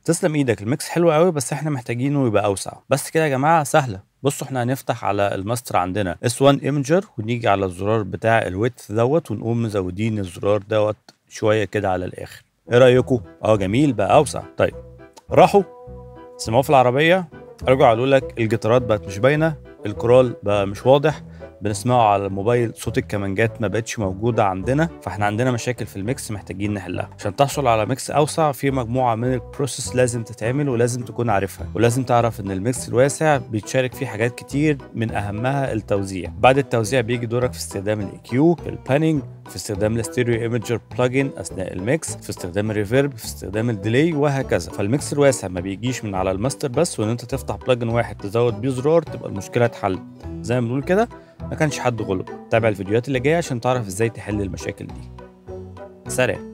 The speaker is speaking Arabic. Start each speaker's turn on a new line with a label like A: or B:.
A: تسلم ايدك، الميكس حلو قوي بس احنا محتاجينه يبقى اوسع. بس كده يا جماعه سهله. بصوا احنا هنفتح على الماستر عندنا S1 ايمجر ونيجي على الزرار بتاع الويدث دوت ونقوم مزودين الزرار دوت شويه كده على الاخر. ايه رايكم؟ جميل بقى اوسع. طيب راحوا سمعوه في العربيه، رجعوا قالوا لك الجيتارات بقت مش باينه، الكورال بقى مش واضح، بنسمعه على الموبايل صوت الكمانجات ما بقتش موجوده عندنا، فاحنا عندنا مشاكل في الميكس محتاجين نحلها. عشان تحصل على ميكس اوسع في مجموعه من البروسيس لازم تتعمل ولازم تكون عارفها، ولازم تعرف ان الميكس الواسع بيتشارك فيه حاجات كتير من اهمها التوزيع. بعد التوزيع بيجي دورك في استخدام الاي كيو، في البانينج، في استخدام الستيريو ايمجر بلجن اثناء الميكس، في استخدام الريفيرب، في استخدام الديلي وهكذا. فالميكس الواسع ما بيجيش من على الماستر بس، وان انت تفتح بلجن واحد تزود بيه زرار تبقى المشكله اتحلت. زي ما بنقول كده ما كانش حد غلب. تابع الفيديوهات اللي جايه عشان تعرف ازاي تحل المشاكل دي. سلام.